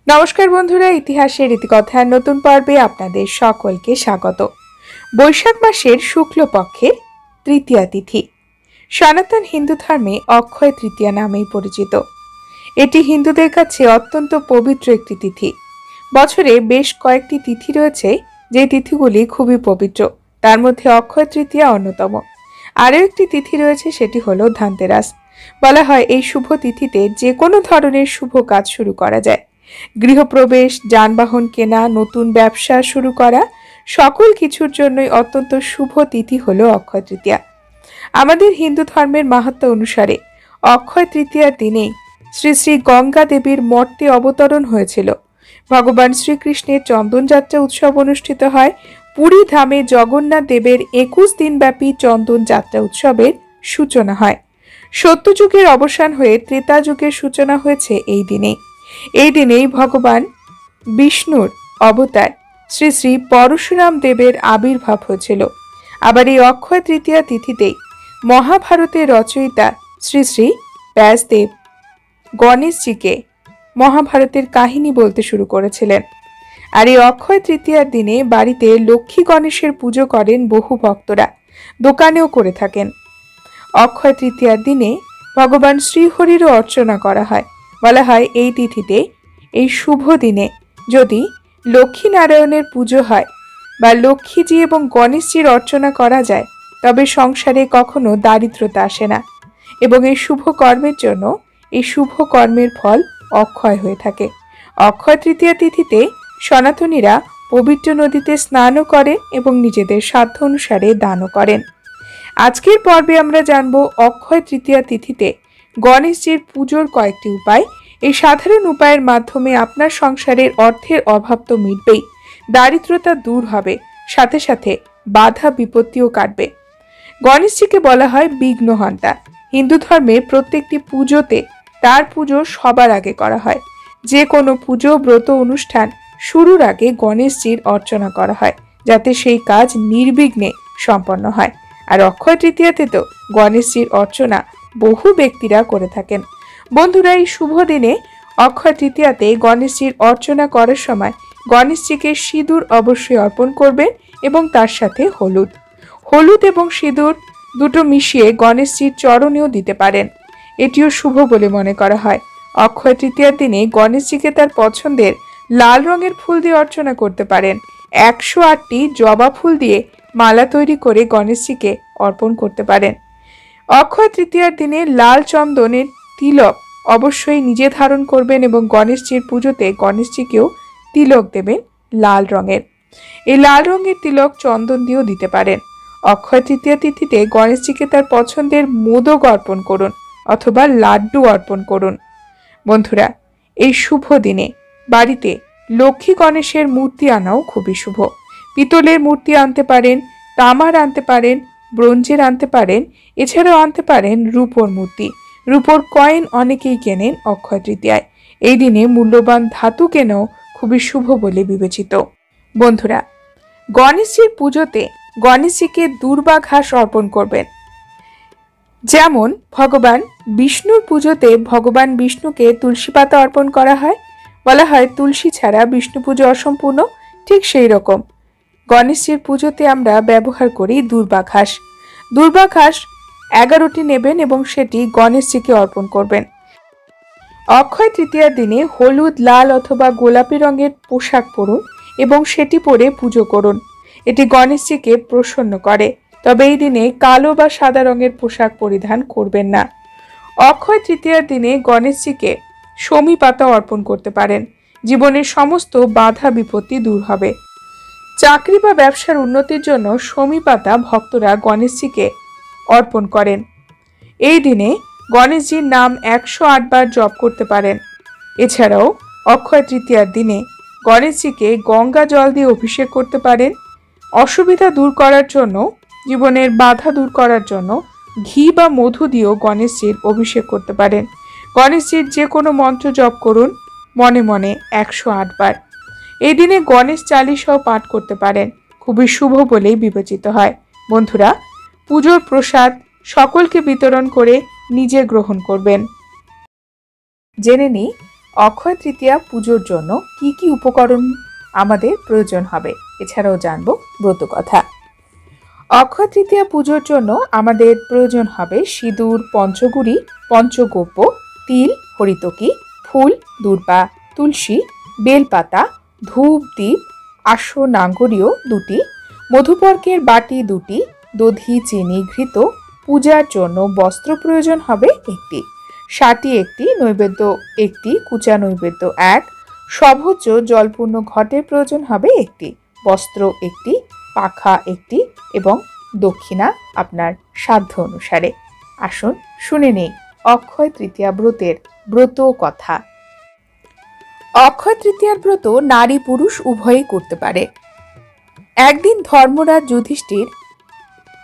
নমস্কার বন্ধুরা, ইতিহাসের রীতিকথার নতুন পর্বে আপনাদের সকলকে স্বাগত। বৈশাখ মাসের শুক্লপক্ষের তৃতীয়া তিথি সনাতন হিন্দু ধর্মে অক্ষয় তৃতীয়া নামেই পরিচিত। এটি হিন্দুদের কাছে অত্যন্ত পবিত্র একটি তিথি। বছরে বেশ কয়েকটি তিথি রয়েছে যে তিথিগুলি খুবই পবিত্র, তার মধ্যে অক্ষয় তৃতীয়া অন্যতম। আরও একটি তিথি রয়েছে, সেটি হলো ধনতেরাস। বলা হয় এই শুভ তিথিতে যে কোনো ধরনের শুভ কাজ শুরু করা যায়। গৃহপ্রবেশ, যানবাহন কেনা, নতুন ব্যবসা শুরু করা, সকল কিছুর জন্যই অত্যন্ত শুভ তিথি হলো অক্ষয় তৃতীয়া। আমাদের হিন্দু ধর্মের মাহাত্ম্য অনুসারে অক্ষয় তৃতীয়ার দিনেই শ্রী শ্রী গঙ্গা দেবীর মর্তে অবতরণ হয়েছিল। ভগবান শ্রীকৃষ্ণের চন্দনযাত্রা উৎসব অনুষ্ঠিত হয়। পুরী ধামে জগন্নাথ দেবের 21 দিনব্যাপী চন্দন যাত্রা উৎসবের সূচনা হয়। সত্যযুগের অবসান হয়ে ত্রেতা যুগের সূচনা হয়েছে এই দিনেই। এই দিনেই ভগবান বিষ্ণুর অবতার শ্রী শ্রী পরশুরাম দেবের আবির্ভাব হয়েছিল। আবার এই অক্ষয় তৃতীয়া তিথিতেই মহাভারতের রচয়িতা শ্রী শ্রী ব্যাসদেব গণেশজিকে মহাভারতের কাহিনী বলতে শুরু করেছিলেন। আর এই অক্ষয় তৃতীয়ার দিনে বাড়িতে লক্ষ্মী গণেশের পুজো করেন বহু ভক্তরা, দোকানেও করে থাকেন। অক্ষয় তৃতীয়ার দিনে ভগবান শ্রীহরিরও অর্চনা করা হয়। বলা হয় এই তিথিতে, এই শুভ দিনে যদি লক্ষ্মী নারায়ণের পুজো হয় বা লক্ষ্মীজি এবং গণেশজির অর্চনা করা যায়, তবে সংসারে কখনো দারিদ্রতা আসে না এবং এই শুভ কর্মের জন্য এই শুভ কর্মের ফল অক্ষয় হয়ে থাকে। অক্ষয় তৃতীয়া তিথিতে সনাতনীরা পবিত্র নদীতে স্নানও করে এবং নিজেদের সাধ্য অনুসারে দানও করেন। আজকের পর্বে আমরা জানব অক্ষয় তৃতীয়া তিথিতে গণেশজির পুজোর কয়েকটি উপায়। এই সাধারণ উপায়ের মাধ্যমে আপনার সংসারের অর্থের অভাব তো মিটবেই, দারিদ্রতা দূর হবে, সাথে সাথে বাধা বিপত্তিও কাটবে। গণেশজিকে বলা হয় বিঘ্নহন্তা। হিন্দু ধর্মে প্রত্যেকটি পুজোতে তার পুজো সবার আগে করা হয়। যে কোনো পুজো, ব্রত, অনুষ্ঠান শুরুর আগে গণেশজির অর্চনা করা হয়, যাতে সেই কাজ নির্বিঘ্নে সম্পন্ন হয়। আর অক্ষয় তৃতীয়াতে তো গণেশজির অর্চনা বহু ব্যক্তিরা করে থাকেন। বন্ধুরা, এই শুভ দিনে অক্ষয় তৃতীয়াতে গণেশজির অর্চনা করার সময় গণেশজিকে সিঁদুর অবশ্যই অর্পণ করবেন এবং তার সাথে হলুদ এবং সিঁদুর দুটো মিশিয়ে গণেশজির চরণেও দিতে পারেন। এটিও শুভ বলে মনে করা হয়। অক্ষয় তৃতীয়ার দিনে গণেশজিকে তার পছন্দের লাল রঙের ফুল দিয়ে অর্চনা করতে পারেন। 108টি জবা ফুল দিয়ে মালা তৈরি করে গণেশজিকে অর্পণ করতে পারেন। অক্ষয় তৃতীয়ার দিনে লাল চন্দনের তিলক অবশ্যই নিজে ধারণ করবেন এবং গণেশজির পুজোতে গণেশজিকেও তিলক দেবেন লাল রঙের। এই লাল রঙের তিলক চন্দন দিয়েও দিতে পারেন। অক্ষয় তৃতীয়া তিথিতে গণেশজিকে তার পছন্দের মোদক অর্পণ করুন অথবা লাড্ডু অর্পণ করুন। বন্ধুরা, এই শুভ দিনে বাড়িতে লক্ষ্মী গণেশের মূর্তি আনাও খুবই শুভ। পিতলের মূর্তি আনতে পারেন, তামার আনতে পারেন, ব্রোঞ্জের আনতে পারেন, এছাড়াও আনতে পারেন রূপোর মূর্তি। রূপোর কয়েন অনেকেই কেনেন অক্ষয় তৃতীয়ায়। এই দিনে মূল্যবান ধাতু কেনাও খুবই শুভ বলে বিবেচিত। বন্ধুরা, গণেশজির পুজোতে গণেশজিকে দূর্বা ঘাস অর্পণ করবেন। যেমন ভগবান বিষ্ণুর পুজোতে ভগবান বিষ্ণুকে তুলসী পাতা অর্পণ করা হয়। বলা হয় তুলসী ছাড়া বিষ্ণু পুজো অসম্পূর্ণ। ঠিক সেই রকম গণেশজির পুজোতে আমরা ব্যবহার করি দূর্বা ঘাস। দূর্বা ঘাস 11টি নেবেন এবং সেটি গণেশজিকে অর্পণ করবেন। অক্ষয় তৃতীয়ার দিনে হলুদ, লাল অথবা গোলাপি রঙের পোশাক পরুন এবং সেটি পরে পুজো করুন। এটি গণেশজিকে প্রসন্ন করে। তবে এই দিনে কালো বা সাদা রঙের পোশাক পরিধান করবেন না। অক্ষয় তৃতীয়ার দিনে গণেশজিকে শমী পাতা অর্পণ করতে পারেন। জীবনের সমস্ত বাধা বিপত্তি দূর হবে। চাকরি বা ব্যবসার উন্নতির জন্য শমী পাতা ভক্তরা গণেশজিকে অর্পণ করেন। এই দিনে গণেশজির নাম 108 বার জপ করতে পারেন। এছাড়াও অক্ষয় তৃতীয়ার দিনে গণেশজিকে গঙ্গা জল দিয়ে অভিষেক করতে পারেন। অসুবিধা দূর করার জন্য, জীবনের বাধা দূর করার জন্য ঘি বা মধু দিয়েও গণেশজির অভিষেক করতে পারেন। গণেশজির যে কোনো মন্ত্র জপ করুন মনে মনে 108 বার। এই দিনে গণেশ চালিসাও পাঠ করতে পারেন। খুবই শুভ বলেই বিবেচিত হয়। বন্ধুরা, পুজোর প্রসাদ সকলকে বিতরণ করে নিজে গ্রহণ করবেন। জেনে নিই অক্ষয় তৃতীয়া পুজোর জন্য কি কি উপকরণ আমাদের প্রয়োজন হবে, এছাড়াও জানবো ব্রত কথা। অক্ষয় তৃতীয়া পুজোর জন্য আমাদের প্রয়োজন হবে সিঁদুর, পঞ্চগুড়ি, পঞ্চগব্য, তিল, হরিতকি, ফুল, দূর্বা, তুলসী, বেলপাতা, ধূপ, দ্বীপ, নাঙ্গরীয় 2টি, মধুপর্কের বাটি 2টি, দধি, চিনি, ঘৃত, পূজার জন্য বস্ত্র প্রয়োজন হবে 1টি, সাটি 1টি, নৈবেদ্য 1টি, কুচা নৈবেদ্য 1, সভোজ্য জলপূর্ণ ঘটের প্রয়োজন হবে 1টি, বস্ত্র 1টি, পাখা 1টি এবং দক্ষিণা আপনার সাধ্য অনুসারে। আসুন শুনে নেই অক্ষয় তৃতীয়া ব্রতের ব্রত কথা। অক্ষয় তৃতীয়ার ব্রত নারী পুরুষ উভয়ই করতে পারে। একদিন ধর্মরাজ যুধিষ্ঠির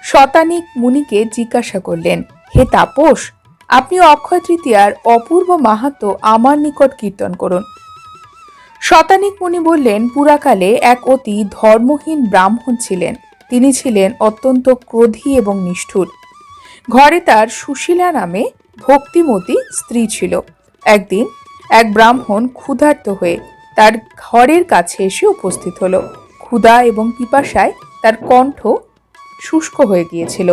শতানিক মুনিকে জিজ্ঞাসা করলেন, হে তাপস, আপনি অক্ষয় তৃতীয়ার অপূর্ব মাহাত্ম্য আমার নিকট কীর্তন করুন। শতানিক মুনি বললেন, পুরাকালে এক অতি ধর্মহীন ব্রাহ্মণ ছিলেন। তিনি ছিলেন অত্যন্ত ক্রোধী এবং নিষ্ঠুর। ঘরে তার সুশীলা নামে ভক্তিমতী স্ত্রী ছিল। একদিন এক ব্রাহ্মণ ক্ষুধার্ত হয়ে তার ঘরের কাছে এসে উপস্থিত হলো। ক্ষুধা এবং পিপাসায় তার কণ্ঠ শুষ্ক হয়ে গিয়েছিল।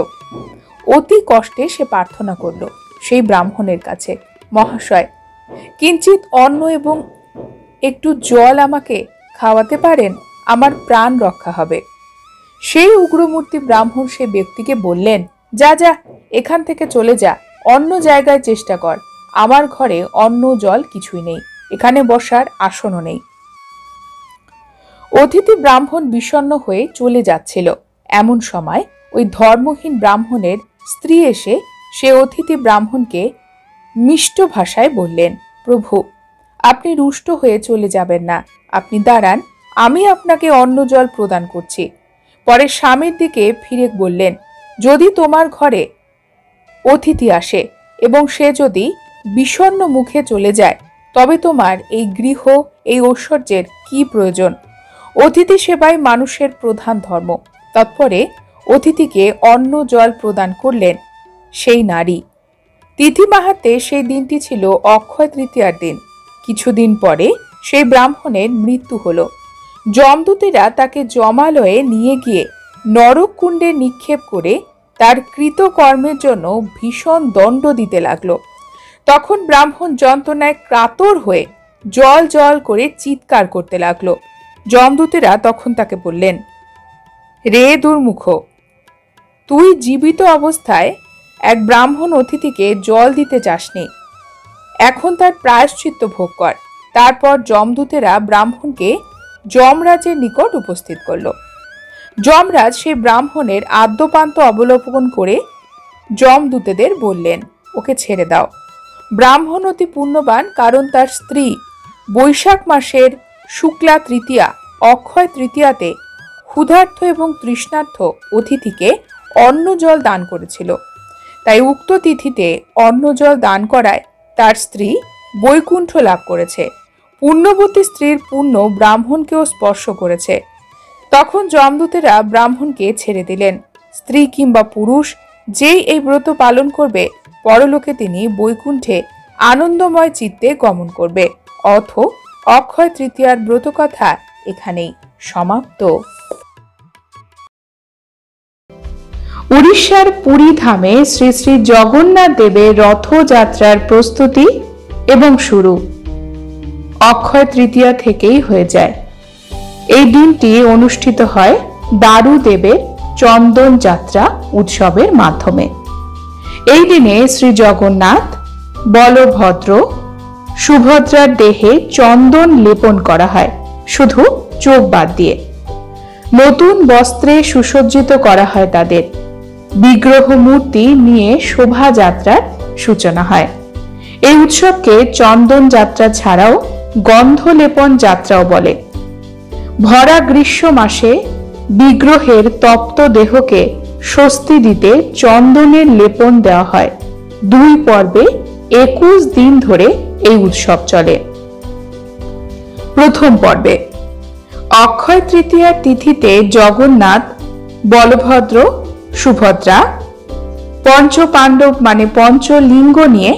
অতি কষ্টে সে প্রার্থনা করল সেই ব্রাহ্মণের কাছে, মহাশয়, কিঞ্চিত অন্ন এবং একটু জল আমাকে খাওয়াতে পারেন, আমার প্রাণ রক্ষা হবে। সেই উগ্রমূর্তি ব্রাহ্মণ সে ব্যক্তিকে বললেন, যা যা, এখান থেকে চলে যা, অন্য জায়গায় চেষ্টা কর, আমার ঘরে অন্ন জল কিছুই নেই, এখানে বসার আসনও নেই। অতিথি ব্রাহ্মণ বিষণ্ণ হয়ে চলে যাচ্ছিল। এমন সময় ওই ধর্মহীন ব্রাহ্মণের স্ত্রী এসে সে অতিথি ব্রাহ্মণকে মিষ্ট ভাষায় বললেন, প্রভু, আপনি রুষ্ট হয়ে চলে যাবেন না, আপনি দাঁড়ান, আমি আপনাকে অন্ন জল প্রদান করছি। পরে স্বামীর দিকে ফিরে বললেন, যদি তোমার ঘরে অতিথি আসে এবং সে যদি বিষণ্ণ মুখে চলে যায়, তবে তোমার এই গৃহ, এই ঐশ্বর্যের কি প্রয়োজন? অতিথি সেবাই মানুষের প্রধান ধর্ম। তৎপরে অতিথিকে অন্ন জল প্রদান করলেন সেই নারী। তিথি মাহাত্ম্যে সেই দিনটি ছিল অক্ষয় তৃতীয়ার দিন। কিছুদিন পরে সেই ব্রাহ্মণের মৃত্যু হলো। যমদূতেরা তাকে যমালয়ে নিয়ে গিয়ে নরক কুণ্ডে নিক্ষেপ করে তার কৃতকর্মের জন্য ভীষণ দণ্ড দিতে লাগলো। তখন ব্রাহ্মণ যন্ত্রণায় কাতর হয়ে জল জল করে চিৎকার করতে লাগলো। যমদূতেরা তখন তাকে বললেন, রে দুর্মুখ, তুই জীবিত অবস্থায় এক ব্রাহ্মণ অতিথিকে জল দিতে চাসনি, এখন তার প্রায়শ্চিত্ত ভোগ কর। তারপর যমদূতেরা ব্রাহ্মণকে যমরাজের নিকট উপস্থিত করল। যমরাজ সেই ব্রাহ্মণের আদ্যপান্ত অবলোকন করে যমদূতেদের বললেন, ওকে ছেড়ে দাও। ব্রাহ্মণ অতি পুণ্যবান, কারণ তার স্ত্রী বৈশাখ মাসের শুক্লা তৃতীয়া অক্ষয় তৃতীয়াতে ক্ষুধার্ত এবং তৃষ্ণার্ত অতিথিকে অন্ন জল দান করেছিল। তাই উক্ত তিথিতে অন্ন জল দান করায় তার স্ত্রী বৈকুণ্ঠ লাভ করেছে। পুণ্যবতী স্ত্রীর পুণ্য ব্রাহ্মণকেও স্পর্শ করেছে। তখন যমদূতেরা ব্রাহ্মণকে ছেড়ে দিলেন। স্ত্রী কিংবা পুরুষ যেই এই ব্রত পালন করবে, পরলোকে তিনি বৈকুণ্ঠে আনন্দময় চিত্তে গমন করবে। অথ অক্ষয় তৃতীয়ার ব্রত কথা এখানেই সমাপ্ত। উড়িষ্যার পুরী ধামে শ্রী শ্রী জগন্নাথ দেবের রথযাত্রার প্রস্তুতি এবং শুরু অক্ষয় তৃতীয়া থেকেই হয়ে যায়। এই দিনটি অনুষ্ঠিত হয় দারু দেবের চন্দন যাত্রা উৎসবের মাধ্যমে। এই দিনে শ্রী জগন্নাথ, বলভদ্র, সুভদ্রার দেহে চন্দন লেপন করা হয়, শুধু চোখ বাদ দিয়ে। নতুন বস্ত্রে সুসজ্জিত করা হয় তাদের। বিগ্রহ মূর্তি নিয়ে শোভাযাত্রার সূচনা হয়। এই উৎসবকে চন্দন যাত্রা ছাড়াও গন্ধলেপন যাত্রাও বলে। ভরা গ্রীষ্ম মাসে বিগ্রহের তপ্ত দেহকে স্বস্তি দিতে চন্দনের লেপন দেওয়া হয়। 2 পর্বে 21 দিন ধরে এই উৎসব চলে। প্রথম পর্বে অক্ষয় তৃতীয়ার তিথিতে জগন্নাথ, বলভদ্র, সুভদ্রা পঞ্চপাণ্ডব মানে পঞ্চলিঙ্গ নিয়ে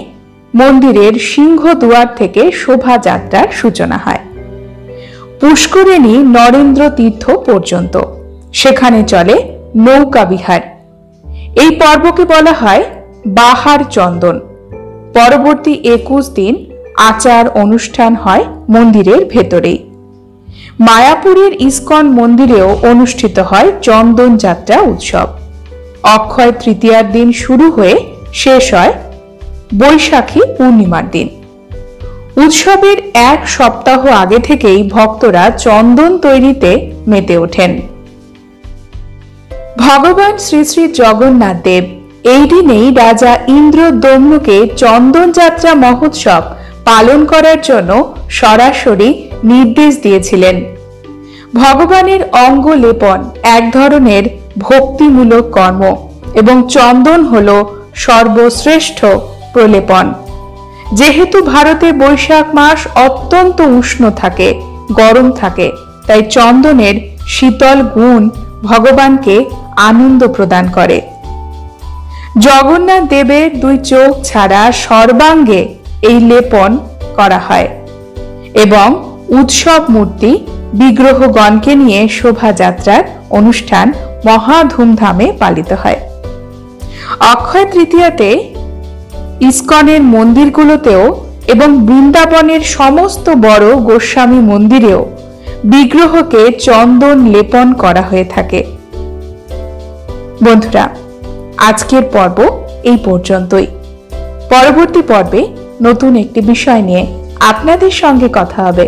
মন্দিরের সিংহদুয়ার থেকে শোভাযাত্রার সূচনা হয় পুষ্করিণী নরেন্দ্র তীর্থ পর্যন্ত। সেখানে চলে নৌকা বিহার। এই পর্বকে বলা হয় বাহার চন্দন। পরবর্তী 21 দিন আচার অনুষ্ঠান হয় মন্দিরের ভেতরেই। মায়াপুরের ইস্কন মন্দিরেও অনুষ্ঠিত হয় চন্দন যাত্রা উৎসব। অক্ষয় তৃতীয়ার দিন শুরু হয়ে শেষ হয় বৈশাখী পূর্ণিমার দিন। উৎসবের এক সপ্তাহ আগে থেকেই ভক্তরা চন্দন তৈরিতে মেতে ওঠেন। ভগবান শ্রী শ্রী জগন্নাথ দেব এই দিনেই রাজা ইন্দ্রদম্নুকে চন্দন যাত্রা মহোৎসব পালন করার জন্য সরাসরি নির্দেশ দিয়েছিলেন। ভগবানের অঙ্গ লেপন এক ধরনের ভক্তিমূলক কর্ম এবং চন্দন হল সর্বশ্রেষ্ঠ প্রলেপন। যেহেতু ভারতে বৈশাখ মাস অত্যন্ত উষ্ণ থাকে, গরম থাকে, তাই চন্দনের শীতল গুণ ভগবানকে আনন্দ প্রদান করে। জগন্নাথ দেবের 2 চোখ ছাড়া সর্বাঙ্গে এই লেপন করা হয় এবং উৎসব মূর্তি বিগ্রহগণকে নিয়ে শোভাযাত্রার অনুষ্ঠান মহা ধুমধামে পালিত হয়। অক্ষয় তৃতীয়াতে ইস্কনের মন্দিরগুলোতেও এবং বৃন্দাবনের সমস্ত বড় গোস্বামী মন্দিরেও বিগ্রহকে চন্দন লেপন করা হয়ে থাকে। বন্ধুরা, আজকের পর্ব এই পর্যন্তই। পরবর্তী পর্বে নতুন একটি বিষয় নিয়ে আপনাদের সঙ্গে কথা হবে।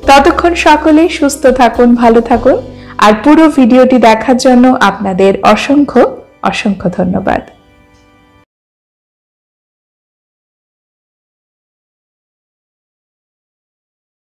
ততক্ষণ সকলে সুস্থ থাকুন, ভালো থাকুন। আর পুরো ভিডিওটি দেখার জন্য আপনাদের অসংখ্য অসংখ্য ধন্যবাদ।